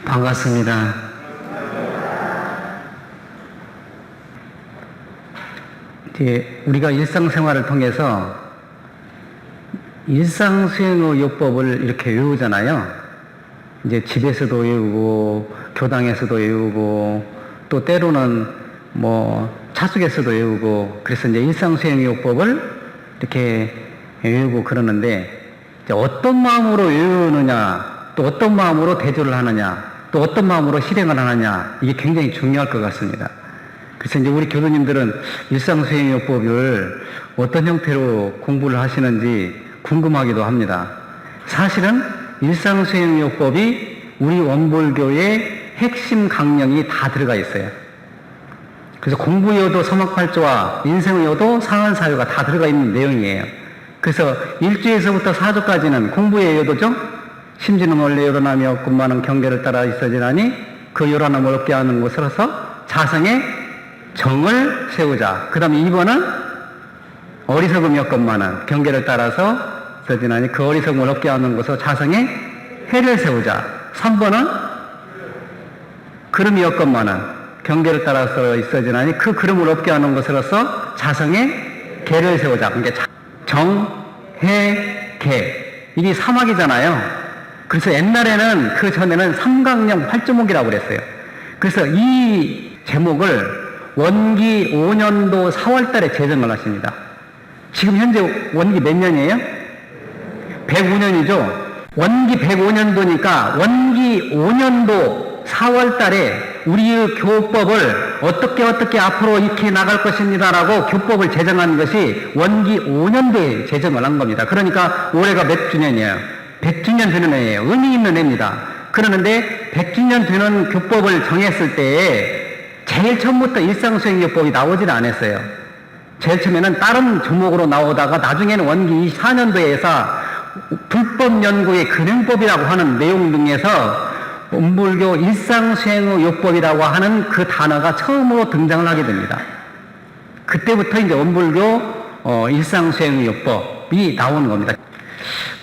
반갑습니다. 이제 우리가 일상생활을 통해서 일상수행의 요법을 이렇게 외우잖아요. 이제 집에서도 외우고 교당에서도 외우고 또 때로는 차속에서도 외우고, 그래서 이제 일상수행의 요법을 이렇게 외우고 그러는데, 이제 어떤 마음으로 외우느냐, 또 어떤 마음으로 대조를 하느냐, 또 어떤 마음으로 실행을 하느냐, 이게 굉장히 중요할 것 같습니다. 그래서 이제 우리 교도님들은 일상수행요법을 어떤 형태로 공부를 하시는지 궁금하기도 합니다. 사실은 일상수행요법이 우리 원불교의 핵심 강령이 다 들어가 있어요. 그래서 공부요도 서막팔조와 인생요도 상한사요가 다 들어가 있는 내용이에요. 그래서 1조에서부터 4조까지는 공부의 요도죠. 심지는 원래 요란함이 없건만은 경계를 따라 있어지나니 그 요란함을 없게 하는 것으로서 자성의 정을 세우자. 그 다음에 2번은 어리석음이 없건만은 경계를 따라서 있어지나니 그 어리석음을 없게 하는 것으로 자성의 해를 세우자. 3번은 그름이 없건만은 경계를 따라서 있어지나니 그 그름을 없게 하는 것으로서 자성의 계를 세우자. 그러니까 정, 해, 계. 이게 사막이잖아요. 그래서 옛날에는 그 전에는 삼강령 8조목이라고 그랬어요. 그래서 이 제목을 원기 5년도 4월 달에 제정을 하십니다. 지금 현재 원기 몇 년이에요? 105년이죠. 원기 105년도니까 원기 5년도 4월 달에 우리의 교법을 어떻게 앞으로 익혀 나갈 것입니다라고 교법을 제정한 것이 원기 5년도에 제정을 한 겁니다. 그러니까 올해가 몇 주년이에요? 100주년 되는 해예요. 의미 있는 해입니다. 그러는데 100주년 되는 교법을 정했을 때에 제일 처음부터 일상수행요법이 나오지는 않았어요. 제일 처음에는 다른 조목으로 나오다가 나중에는 원기 24년도에서 불법연구의 근행법이라고 하는 내용 중에서 원불교 일상수행의 요법이라고 하는 그 단어가 처음으로 등장을 하게 됩니다. 그때부터 이제 원불교 일상수행의 요법이 나오는 겁니다.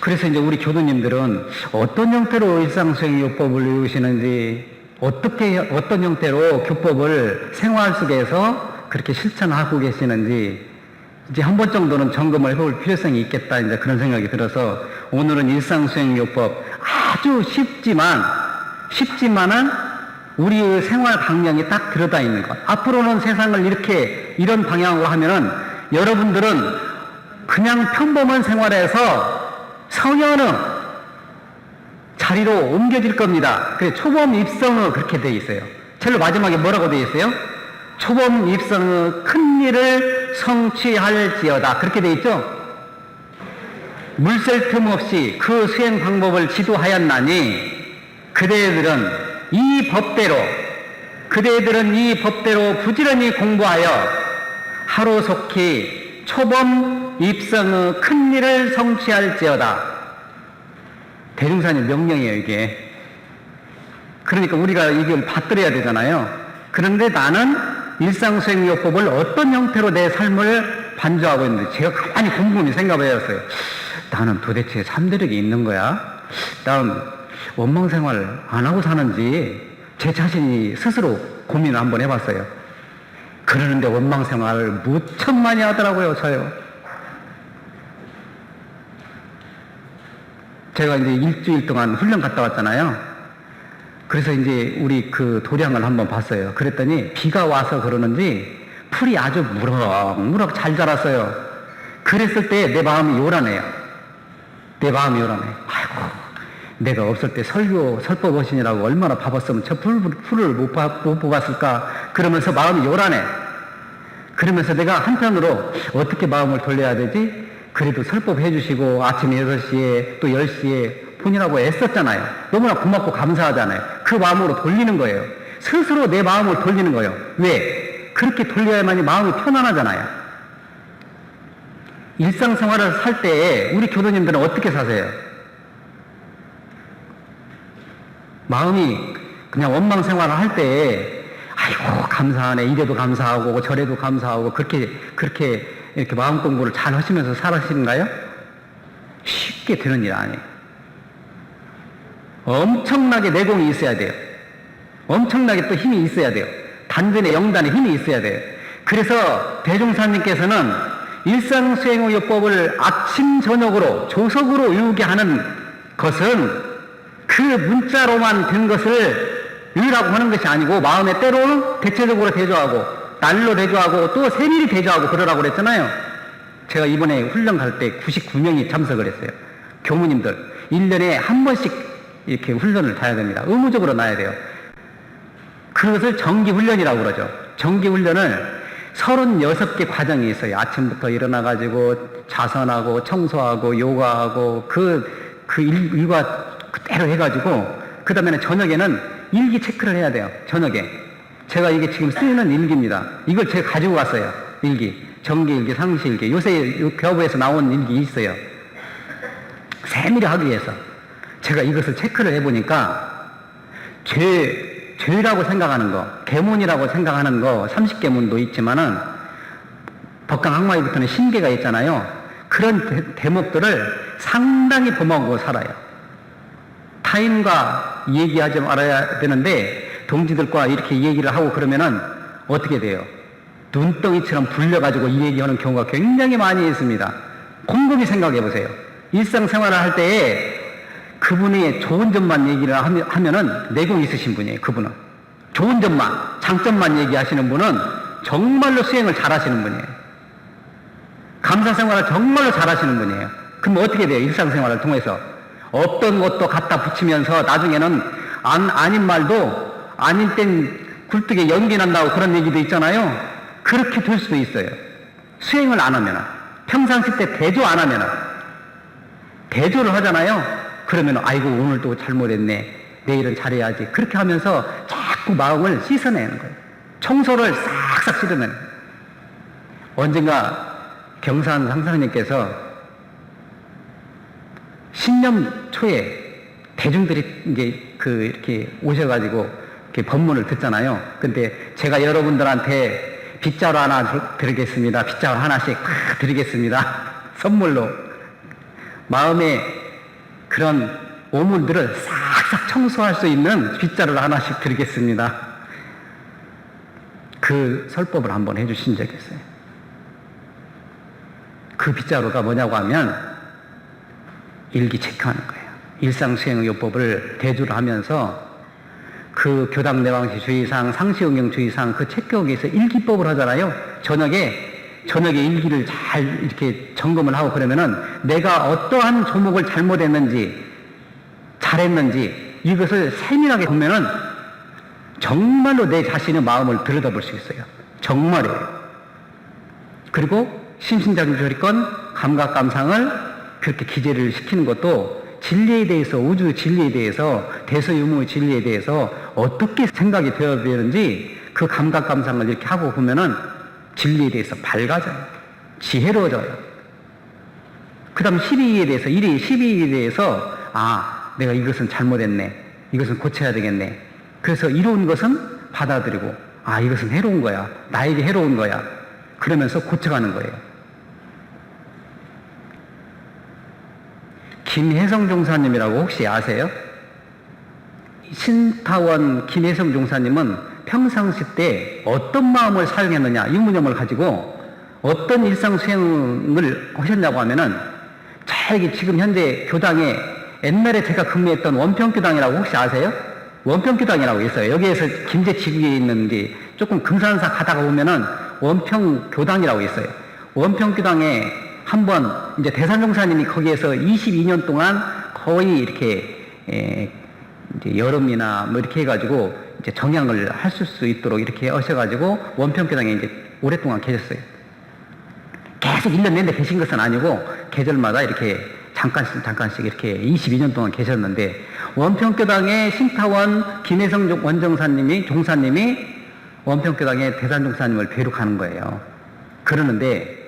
그래서 이제 우리 교도님들은 어떤 형태로 일상수행의 요법을 외우시는지, 어떤 형태로 교법을 생활 속에서 그렇게 실천하고 계시는지 이제 한 번 정도는 점검을 해볼 필요성이 있겠다, 이제 그런 생각이 들어서 오늘은 일상수행요법 아주 쉽지만은 우리의 생활 방향이 딱 들어다 있는 것. 앞으로는 세상을 이런 방향으로 하면은 여러분들은 그냥 평범한 생활에서 성현의 자리로 옮겨질 겁니다. 그래서 초범 입성의 그렇게 되어 있어요. 제일 마지막에 뭐라고 되어 있어요? 초범 입성의 큰 일을 성취할지어다. 그렇게 되어 있죠? 물샐 틈 없이 그 수행 방법을 지도하였나니 그대들은 이 법대로 부지런히 공부하여 하루속히 초범 입성의 큰 일을 성취할지어다. 대중산의 명령이에요, 이게. 그러니까 우리가 이걸 받들어야 되잖아요. 그런데 나는 일상수행요법을 어떤 형태로 내 삶을 반주하고 있는지 제가 가만히 곰곰이 생각을 해봤어요. 나는 도대체 삼대력이 있는 거야? 난 원망생활 안 하고 사는지 제 자신이 스스로 고민을 한번 해봤어요. 그러는데 원망생활을 무척 많이 하더라고요, 저요. 제가 이제 일주일 동안 훈련 갔다 왔잖아요. 그래서 이제 우리 그 도량을 한번 봤어요. 그랬더니 비가 와서 그러는지 풀이 아주 무럭무럭 잘 자랐어요. 그랬을 때 내 마음이 요란해요. 아이고, 내가 없을 때 설법어신이라고 얼마나 바빴으면 저 풀을 못 뽑았을까. 그러면서 마음이 요란해. 그러면서 내가 한편으로 어떻게 마음을 돌려야 되지? 그래도 설법해 주시고 아침 6시에 또 10시에 폰이라고 애썼잖아요. 너무나 고맙고 감사하잖아요. 그 마음으로 돌리는 거예요. 스스로 내 마음을 돌리는 거예요. 왜? 그렇게 돌려야만이 마음이 편안하잖아요. 일상생활을 살 때 우리 교도님들은 어떻게 사세요? 마음이 그냥 원망생활을 할 때 아이고 감사하네, 이래도 감사하고 저래도 감사하고 그렇게 이렇게 마음 공부를 잘 하시면서 살아시는가요? 쉽게 되는 일 아니에요. 엄청나게 내공이 있어야 돼요. 엄청나게 또 힘이 있어야 돼요. 단전에 영단에 힘이 있어야 돼요. 그래서 대종사님께서는 일상수행의요법을 아침 저녁으로 조석으로 외우게 하는 것은 그 문자로만 된 것을 외우라고 하는 것이 아니고 마음에 때로는 대체적으로 대조하고 날로 대조하고 또 세밀히 대조하고 그러라고 그랬잖아요. 제가 이번에 훈련 갈 때 99명이 참석을 했어요. 교무님들 1년에 한 번씩 이렇게 훈련을 다야 됩니다. 의무적으로 놔야 돼요. 그것을 정기훈련이라고 그러죠. 정기훈련을 36개 과정이 있어요. 아침부터 일어나가지고 자선하고 청소하고 요가하고 일과 그대로 해가지고 그 다음에는 저녁에는 일기 체크를 해야 돼요. 저녁에. 제가 이게 지금 쓰이는 일기입니다. 이걸 제가 가지고 갔어요. 일기. 정기일기, 상시일기. 요새 교부에서 나온 일기 있어요. 세밀히 하기 위해서. 제가 이것을 체크를 해보니까 죄라고 생각하는 거, 계문이라고 생각하는 거 30계문도 있지만은 법강학마위부터는 신계가 있잖아요. 그런 대목들을 상당히 범하고 살아요. 타인과 얘기하지 말아야 되는데 동지들과 이렇게 얘기를 하고 그러면은 어떻게 돼요? 눈덩이처럼 불려가지고 이 얘기하는 경우가 굉장히 많이 있습니다. 곰곰이 생각해 보세요. 일상생활을 할 때에 그분이 좋은 점만 얘기를 하면은 내공 있으신 분이에요. 그분은 좋은 점만, 장점만 얘기하시는 분은 정말로 수행을 잘하시는 분이에요. 감사생활을 정말로 잘하시는 분이에요. 그럼 어떻게 돼요? 일상생활을 통해서 어떤 것도 갖다 붙이면서 나중에는 아닌 말도 아닌 땐 굴뚝에 연기 난다고 그런 얘기도 있잖아요. 그렇게 될 수도 있어요. 수행을 안 하면, 평상시 때 대조 안 하면, 대조를 하잖아요. 그러면 아이고 오늘 또 잘못했네, 내일은 잘해야지, 그렇게 하면서 자꾸 마음을 씻어내는 거예요. 청소를 싹싹 씻어내는 거예요. 언젠가 경산 상사님께서 신년 초에 대중들이 이제 이렇게 오셔가지고 이렇게 법문을 듣잖아요. 근데 제가 여러분들한테 빗자루 하나 드리겠습니다. 빗자루 하나씩 드리겠습니다. 선물로. 마음에 그런 오물들을 싹싹 청소할 수 있는 빗자루를 하나씩 드리겠습니다. 그 설법을 한번 해주신 적이 있어요. 그 빗자루가 뭐냐고 하면 일기 체크하는 거예요. 일상수행의요법을 대조를 하면서 그 교당내왕시 주의사항, 상시응용주의사항 그 체크하기 위해서 일기법을 하잖아요. 저녁에 일기를 잘 이렇게 점검을 하고 그러면은 내가 어떠한 조목을 잘못했는지 잘했는지 이것을 세밀하게 보면은 정말로 내 자신의 마음을 들여다볼 수 있어요. 정말이에요. 그리고 심신장조리권 감각감상을 그렇게 기재를 시키는 것도 진리에 대해서, 우주 진리에 대해서, 대서유무의 진리에 대해서 어떻게 생각이 되어야 되는지 그 감각감상을 이렇게 하고 보면은 진리에 대해서 밝아져요. 지혜로워져요. 그 다음 12에 대해서, 12에 대해서 내가 이것은 잘못했네, 이것은 고쳐야 되겠네, 그래서 이로운 것은 받아들이고 이것은 해로운 거야, 나에게 해로운 거야, 그러면서 고쳐가는 거예요. 김혜성 종사님이라고 혹시 아세요? 신타원 김혜성 종사님은 평상시 때 어떤 마음을 사용했느냐, 유무념을 가지고 어떤 일상수행을 하셨냐고 하면은 저기 지금 현재 교당에 옛날에 제가 근무했던 원평교당이라고 혹시 아세요? 원평교당이라고 있어요. 여기에서 김제지구에 있는데 조금 금산사 가다가 보면은 원평교당이라고 있어요. 원평교당에 한번 이제 대산종사님이 거기에서 22년 동안 거의 이렇게 이제 여름이나 뭐 이렇게 해가지고 이제 정향을 하실 수 있도록 이렇게 하셔가지고 원평교당에 이제 오랫동안 계셨어요. 계속 1년 내내 계신 것은 아니고 계절마다 이렇게 잠깐씩 이렇게 22년 동안 계셨는데, 원평교당의 신타원 김혜성 원정사님이, 종사님이 원평교당의 대산종사님을 뵈러 가는 거예요. 그러는데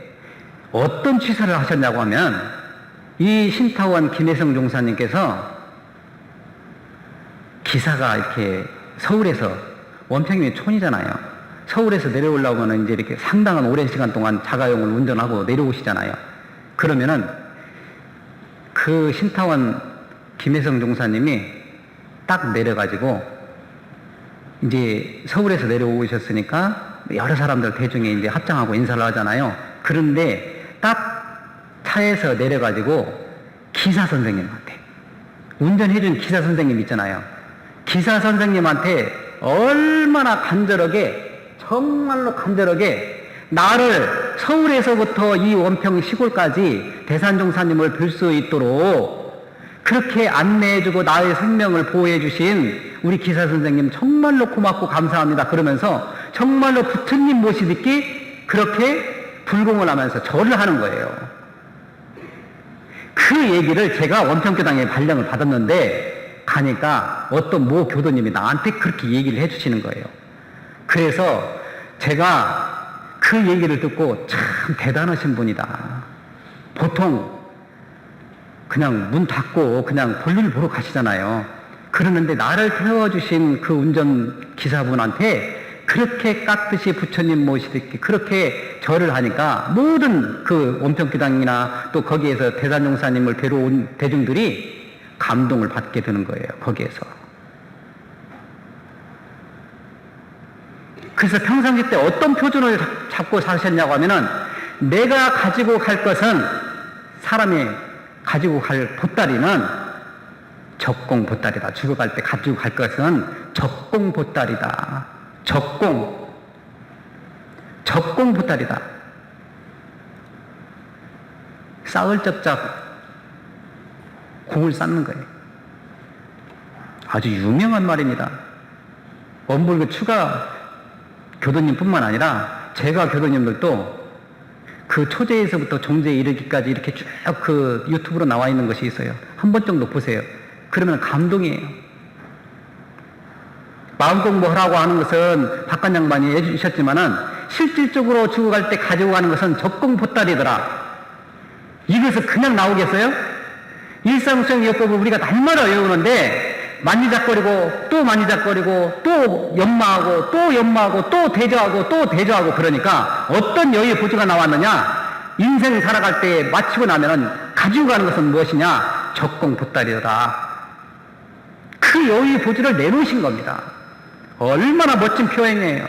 어떤 취사를 하셨냐고 하면, 이 신타원 김혜성 종사님께서 기사가 이렇게 서울에서, 원평이 촌이잖아요. 서울에서 내려오려면 이제 이렇게 상당한 오랜 시간 동안 자가용을 운전하고 내려오시잖아요. 그러면은 그 신타원 김혜성 종사님이 딱 내려가지고 이제 서울에서 내려오셨으니까 여러 사람들 대중에 이제 합장하고 인사를 하잖아요. 그런데 딱 차에서 내려가지고 기사 선생님한테, 운전해준 기사 선생님 있잖아요. 기사 선생님한테 얼마나 간절하게, 정말로 간절하게 나를 서울에서부터 이 원평 시골까지 대산종사님을 뵐 수 있도록 그렇게 안내해주고 나의 생명을 보호해주신 우리 기사 선생님 정말로 고맙고 감사합니다. 그러면서 정말로 부처님 모시듯이 그렇게 불공을 하면서 절을 하는 거예요. 그 얘기를 제가 원평교당에 발령을 받았는데 가니까 어떤 모 교도님이 나한테 그렇게 얘기를 해주시는 거예요. 그래서 제가 그 얘기를 듣고 참 대단하신 분이다. 보통 그냥 문 닫고 그냥 볼일 보러 가시잖아요. 그러는데 나를 태워주신 그 운전기사분한테 그렇게 깍듯이 부처님 모시듯이 그렇게 절을 하니까 모든 그 원평교당이나 또 거기에서 대산종사님을 뵈러 온 대중들이 감동을 받게 되는 거예요. 거기에서. 그래서 평상시 때 어떤 표준을 잡고 사셨냐고 하면은 내가 가지고 갈 것은, 사람이 가지고 갈 보따리는 적공보따리다. 죽어갈 때 가지고 갈 것은 적공보따리다. 적공보따리다. 쌓을 적작 공을 쌓는 거예요. 아주 유명한 말입니다. 원불교 추가 교도님뿐만 아니라 제가 교도님들도 그 초제에서부터 종제에 이르기까지 이렇게 쭉 그 유튜브로 나와 있는 것이 있어요. 한 번 정도 보세요. 그러면 감동이에요. 마음 공부하라고 하는 것은 박관 양반이 해주셨지만은 실질적으로 죽어갈 때 가지고 가는 것은 적공보따리더라. 이것을 그냥 나오겠어요? 일상수행요법을 우리가 날마다 외우는데 만지작거리고 또 만지작거리고 또 연마하고 또 연마하고 또 대조하고 또 대조하고 그러니까 어떤 여유의 보조가 나왔느냐? 인생 살아갈 때 마치고 나면은 가지고 가는 것은 무엇이냐? 적공보따리더라. 그 여유의 보조를 내놓으신 겁니다. 얼마나 멋진 표현이에요.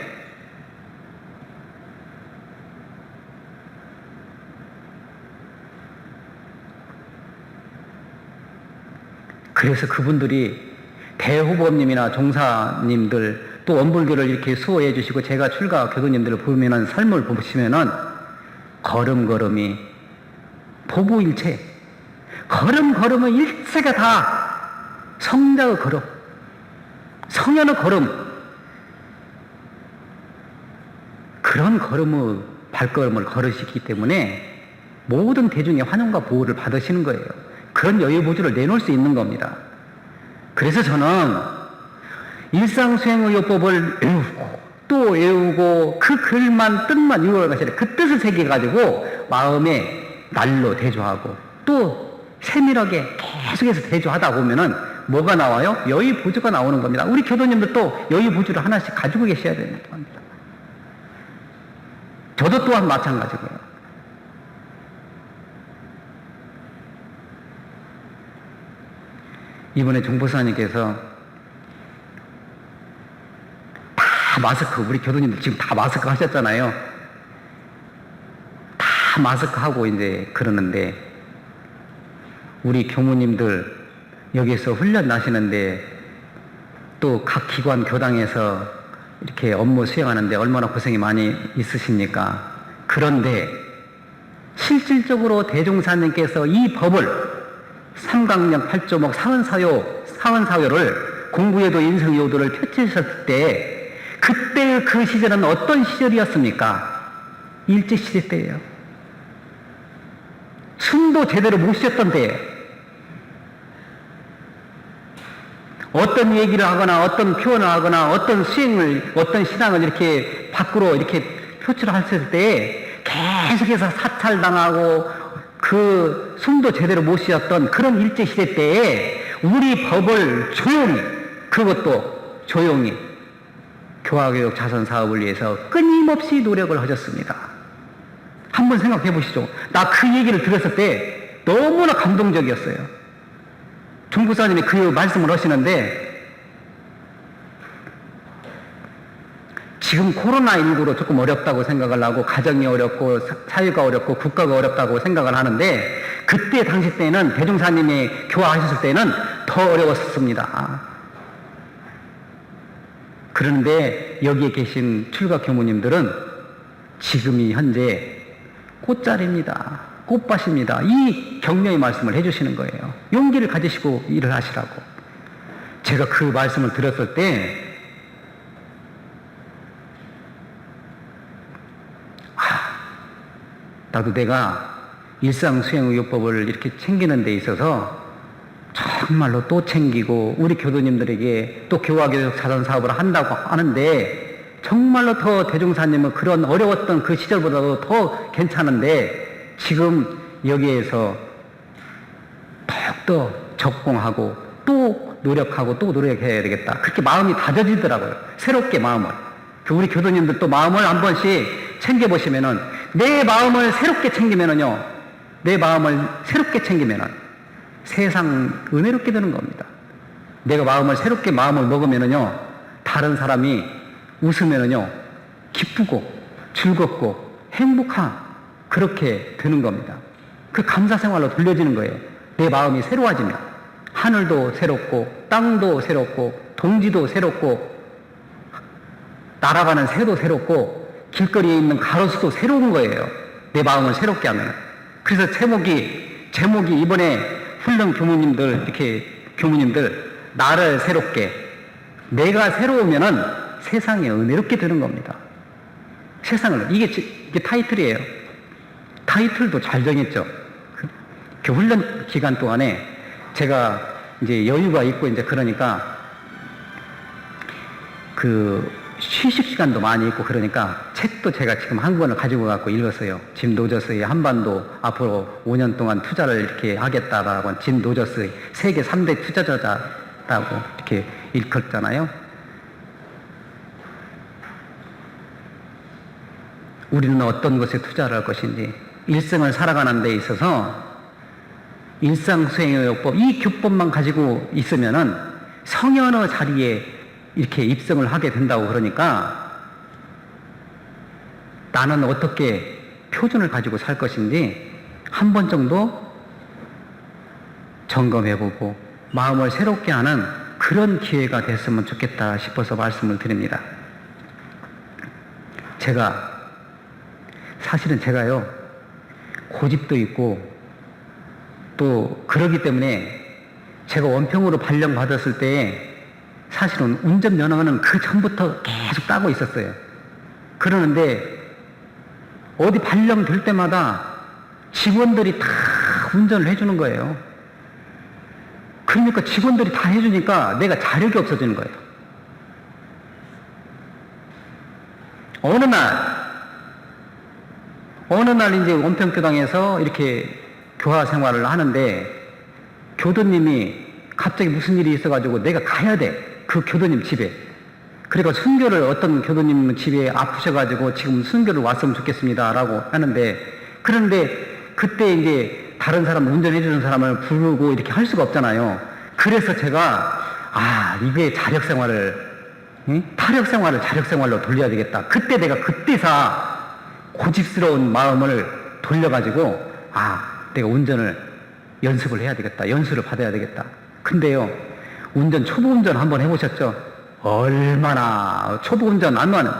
그래서 그분들이 대호법님이나 종사님들 또 원불교를 이렇게 수호해 주시고 제가 출가 교도님들을 보면은 삶을 보시면은 걸음걸음이 보부일체, 걸음걸음은 일체가 다 성자의 걸음, 성현의 걸음, 그런 걸음의 발걸음을 걸으시기 때문에 모든 대중의 환영과 보호를 받으시는 거예요. 그런 여유보조를 내놓을 수 있는 겁니다. 그래서 저는 일상수행의 요법을 외우고 또 외우고 그 글만 뜻만 이루어갈 것이 아니라 그 뜻을 새겨가지고 마음에 날로 대조하고 또 세밀하게 계속해서 대조하다 보면은 뭐가 나와요? 여유보조가 나오는 겁니다. 우리 교도님들도 여유보조를 하나씩 가지고 계셔야 됩니다. 저도 또한 마찬가지고요. 이번에 정보사님께서 다 마스크, 우리 교도님들 지금 다 마스크 하셨잖아요. 다 마스크 하고 이제 그러는데 우리 교무님들 여기에서 훈련 나시는데 또 각 기관 교당에서 이렇게 업무 수행하는데 얼마나 고생이 많이 있으십니까? 그런데 실질적으로 대종사님께서 이 법을 삼강령 8조목 사원사요를 공부에도 인성요도를 펼치셨을 때 그때 그 시절은 어떤 시절이었습니까? 일제시대 때예요. 숨도 제대로 못 쉬었던 때예요. 어떤 얘기를 하거나 어떤 표현을 하거나 어떤 수행을 어떤 신앙을 이렇게 밖으로 이렇게 표출했을 때 계속해서 사찰당하고 그 숨도 제대로 못 쉬었던 그런 일제시대 때에 우리 법을 조용히, 그것도 조용히 교화교육 자선 사업을 위해서 끊임없이 노력을 하셨습니다. 한번 생각해 보시죠. 나 그 얘기를 들었을 때 너무나 감동적이었어요. 종부사님이 그 말씀을 하시는데 지금 코로나19로 조금 어렵다고 생각을 하고 가정이 어렵고 사회가 어렵고 국가가 어렵다고 생각을 하는데 그때 당시 때는 대종사님이 교화하셨을 때는 더 어려웠습니다. 그런데 여기에 계신 출가 교무님들은 지금이 현재 꽃자리입니다. 꽃밭입니다. 이 격려의 말씀을 해주시는 거예요. 용기를 가지시고 일을 하시라고. 제가 그 말씀을 들었을 때 나도 내가 일상수행의료법을 이렇게 챙기는 데 있어서 정말로 또 챙기고 우리 교도님들에게 또 교화교육 사전 사업을 한다고 하는데 정말로 더 대종사님은 그런 어려웠던 그 시절보다도 더 괜찮은데 지금 여기에서 더욱더 적공하고 또 노력하고 또 노력해야 되겠다. 그렇게 마음이 다져지더라고요. 새롭게 마음을. 우리 교도님들 또 마음을 한 번씩 챙겨보시면은 내 마음을 새롭게 챙기면은요. 내 마음을 새롭게 챙기면은 세상 은혜롭게 되는 겁니다. 내가 마음을 새롭게 마음을 먹으면은요. 다른 사람이 웃으면은요. 기쁘고 즐겁고 행복한 그렇게 되는 겁니다. 그 감사 생활로 돌려지는 거예요. 내 마음이 새로워지면 하늘도 새롭고 땅도 새롭고 동지도 새롭고 날아가는 새도 새롭고 길거리에 있는 가로수도 새로운 거예요. 내 마음을 새롭게 하면. 그래서 제목이 이번에 훈련 교무님들 이렇게 교무님들 나를 새롭게 내가 새로우면은 세상에 은혜롭게 되는 겁니다. 세상을 이게 타이틀이에요. 타이틀도 잘 정했죠. 그 훈련 기간 동안에 제가 이제 여유가 있고 이제 그러니까 그 휴식 시간도 많이 있고 그러니까 책도 제가 지금 한 권을 가지고 갖고 읽었어요. 짐 노저스의 한반도 앞으로 5년 동안 투자를 이렇게 하겠다라고 짐 노저스의 세계 3대 투자자라고 이렇게 읽었잖아요. 우리는 어떤 것에 투자를 할 것인지 일생을 살아가는 데 있어서 일상수행의료법 이 교법만 가지고 있으면은 성현의 자리에 이렇게 입성을 하게 된다고 그러니까 나는 어떻게 표준을 가지고 살 것인지 한 번 정도 점검해보고 마음을 새롭게 하는 그런 기회가 됐으면 좋겠다 싶어서 말씀을 드립니다. 사실은 제가요 고집도 있고 또 그러기 때문에 제가 원평으로 발령받았을 때 사실은 운전면허는 그 전부터 계속 따고 있었어요. 그러는데 어디 발령될 때마다 직원들이 다 운전을 해주는 거예요. 그러니까 직원들이 다 해주니까 내가 자력이 없어지는 거예요. 어느 날 이제 원평교당에서 이렇게 교화 생활을 하는데 교도님이 갑자기 무슨 일이 있어가지고 내가 가야 돼. 그 교도님 집에. 그러니까 순교를 어떤 교도님 집에 아프셔가지고 지금 순교를 왔으면 좋겠습니다. 라고 하는데 그런데 그때 이제 다른 사람 운전해주는 사람을 부르고 이렇게 할 수가 없잖아요. 그래서 제가 이게 타력생활을 자력생활로 돌려야 되겠다. 그때 내가 그때서 고집스러운 마음을 돌려가지고 내가 운전을 연습을 해야 되겠다. 연수를 받아야 되겠다. 근데요, 초보 운전 한번 해보셨죠? 얼마나 초보 운전 하면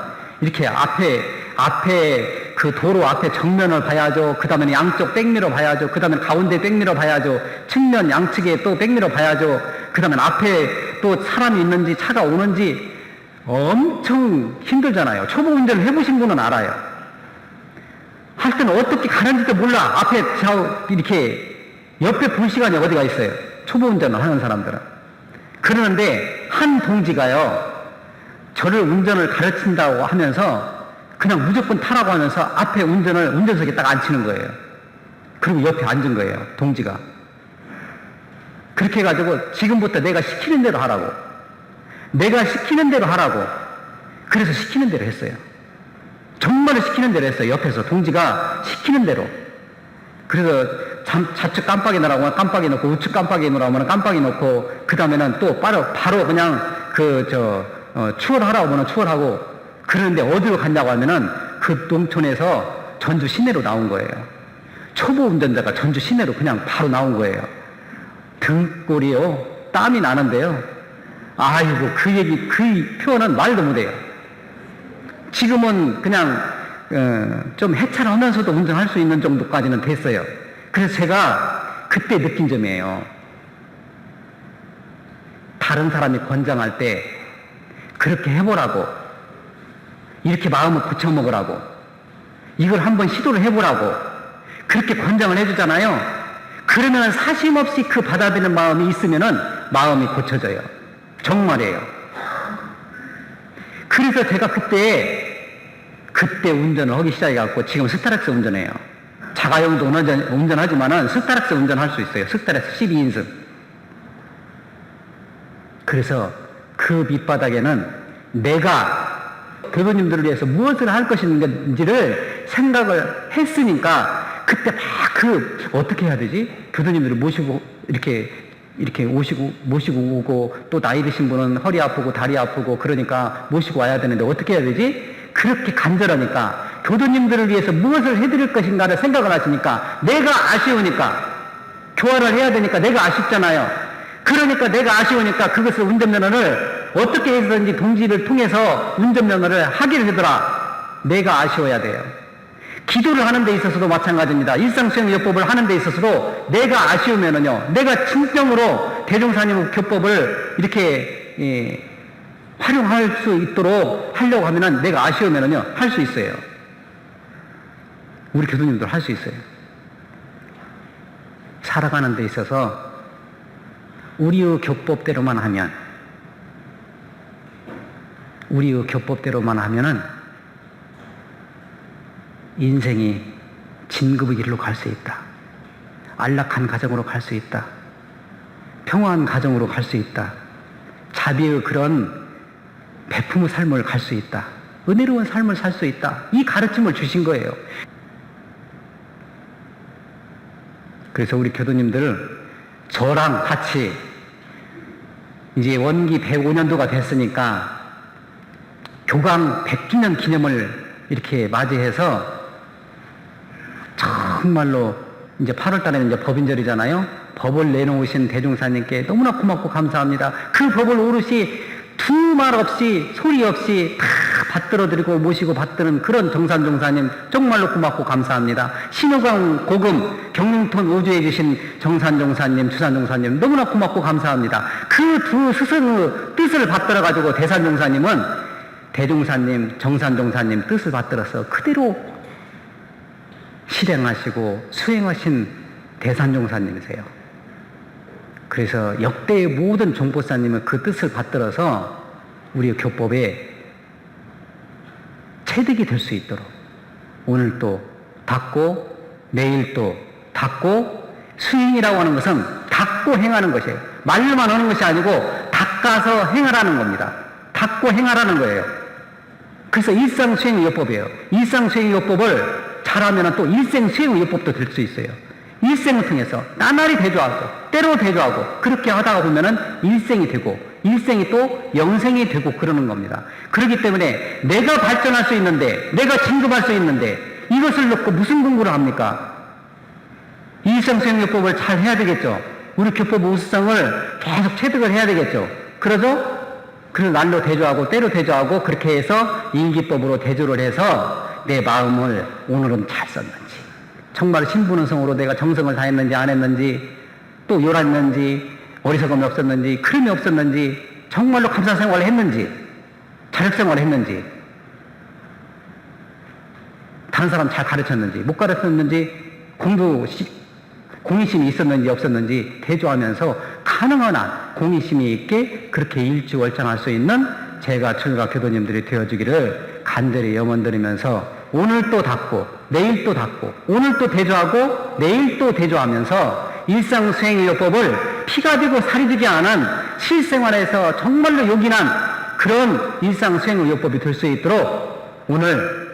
이렇게 앞에 그 도로 앞에 정면을 봐야죠. 그 다음에 양쪽 백미러 봐야죠. 그 다음에 가운데 백미러 봐야죠. 측면 양측에 또 백미러 봐야죠. 그 다음에 앞에 또 사람이 있는지 차가 오는지 엄청 힘들잖아요. 초보 운전을 해보신 분은 알아요. 할 때는 어떻게 가는지도 몰라. 앞에 이렇게 옆에 볼 시간이 어디가 있어요. 초보 운전을 하는 사람들은. 그러는데 한 동지가요, 저를 운전을 가르친다고 하면서 그냥 무조건 타라고 하면서 앞에 운전석에 딱 앉히는 거예요. 그리고 옆에 앉은 거예요, 동지가. 그렇게 해가지고 지금부터 내가 시키는 대로 하라고. 그래서 시키는 대로 했어요. 정말 시키는 대로 했어요. 옆에서 동지가 시키는 대로. 그래서 좌측 깜빡이 넣으라고 하면 깜빡이 넣고 우측 깜빡이 넣으라고 하면 깜빡이 넣고 그 다음에는 또 바로 그냥 추월하라고 하면 추월하고 그런데 어디로 갔냐고 하면은 그 농촌에서 전주 시내로 나온 거예요. 초보 운전자가 전주 시내로 그냥 바로 나온 거예요. 등골이요, 땀이 나는데요. 아이고, 그 표현은 말도 못해요. 지금은 그냥 좀 해찰하면서도 운전할 수 있는 정도까지는 됐어요. 그래서 제가 그때 느낀 점이에요. 다른 사람이 권장할 때 그렇게 해보라고, 이렇게 마음을 고쳐먹으라고, 이걸 한번 시도를 해보라고 그렇게 권장을 해주잖아요. 그러면 사심없이 그 받아들이는 마음이 있으면은 마음이 고쳐져요. 정말이에요. 그래서 제가 그때 운전을 하기 시작해갖고 지금 스타렉스 운전해요. 자가용도 운전하지만은 스타렉스 운전할 수 있어요. 스타렉스 12인승. 그래서 그 밑바닥에는 내가 교도님들을 위해서 무엇을 할 것인지를 생각을 했으니까 그때 막 어떻게 해야 되지? 교도님들을 모시고 이렇게 모시고 오고, 또 나이 드신 분은 허리 아프고 다리 아프고 그러니까 모시고 와야 되는데 어떻게 해야 되지? 그렇게 간절하니까 교도님들을 위해서 무엇을 해드릴 것인가를 생각을 하시니까 내가 아쉬우니까 교화를 해야 되니까 내가 아쉽잖아요. 그러니까 내가 아쉬우니까 그것을 운전면허를 어떻게 해서든지 동지를 통해서 운전면허를 하기를 하더라. 내가 아쉬워야 돼요. 기도를 하는 데 있어서도 마찬가지입니다. 일상수행요법을 하는 데 있어서도 내가 아쉬우면은요, 내가 진정으로 대종사님 교법을 이렇게 활용할 수 있도록 하려고 하면은 내가 아쉬우면은요, 할 수 있어요. 우리 교수님들 할 수 있어요. 살아가는 데 있어서 우리의 교법대로만 하면은 인생이 진급의 길로 갈 수 있다. 안락한 가정으로 갈 수 있다. 평화한 가정으로 갈 수 있다. 자비의 그런 베품의 삶을 갈 수 있다. 은혜로운 삶을 살 수 있다. 이 가르침을 주신 거예요. 그래서 우리 교도님들 저랑 같이 이제 원기 105년도가 됐으니까 교강 100주년 기념을 이렇게 맞이해서 정말로 이제 8월 달에는 이제 법인절이잖아요. 법을 내놓으신 대종사님께 너무나 고맙고 감사합니다. 그 법을 오롯이 두말 없이 소리 없이 다 받들어드리고 모시고 받드는 그런 정산종사님 정말로 고맙고 감사합니다. 신호강 고금 경릉톤 우주에 계신 정산종사님, 주산종사님 너무나 고맙고 감사합니다. 그 두 스승의 뜻을 받들어가지고 대산종사님은 대종사님, 정산종사님 뜻을 받들어서 그대로 실행하시고 수행하신 대산종사님이세요. 그래서 역대의 모든 종보사님은 그 뜻을 받들어서 우리 교법에 체득이 될 수 있도록 오늘 또 닦고 내일 또 닦고, 수행이라고 하는 것은 닦고 행하는 것이에요. 말로만 하는 것이 아니고 닦아서 행하라는 겁니다. 닦고 행하라는 거예요. 그래서 일상수행요법이에요. 일상수행요법을 잘하면 또 일생수행요법도 될 수 있어요. 일생을 통해서 나날이 대조하고 때로 대조하고 그렇게 하다가 보면은 일생이 되고 일생이 또 영생이 되고 그러는 겁니다. 그렇기 때문에 내가 발전할 수 있는데, 내가 진급할 수 있는데 이것을 놓고 무슨 공부를 합니까? 일상수행요법을 잘 해야 되겠죠. 우리 교법 우수성을 계속 체득을 해야 되겠죠. 그래서 날로 대조하고 때로 대조하고 그렇게 해서 일기법으로 대조를 해서 내 마음을 오늘은 잘 썼는지, 정말 신분은성으로 내가 정성을 다했는지 안 했는지, 또 요랐는지 어리석음이 없었는지 크름이 없었는지, 정말로 감사생활을 했는지 자력생활을 했는지, 다른 사람 잘 가르쳤는지 못 가르쳤는지, 공의심이 있었는지 없었는지 대조하면서 가능한 한 공의심이 있게 그렇게 일주월장할 수 있는 제가 철가 교도님들이 되어주기를 간절히 염원드리면서 오늘 또 닦고 내일 또 닦고 오늘 또 대조하고 내일 또 대조하면서 일상수행요법을 피가 되고 살이 되지 않은 실생활에서 정말로 요긴한 그런 일상수행요법이 될 수 있도록 오늘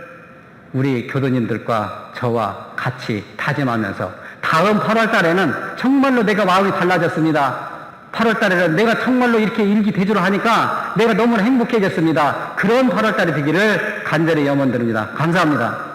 우리 교도님들과 저와 같이 다짐하면서 다음 8월 달에는 정말로 내가 마음이 달라졌습니다. 8월 달에는 내가 정말로 이렇게 일기 대조를 하니까 내가 너무나 행복해졌습니다. 그런 8월 달이 되기를 간절히 염원드립니다. 감사합니다.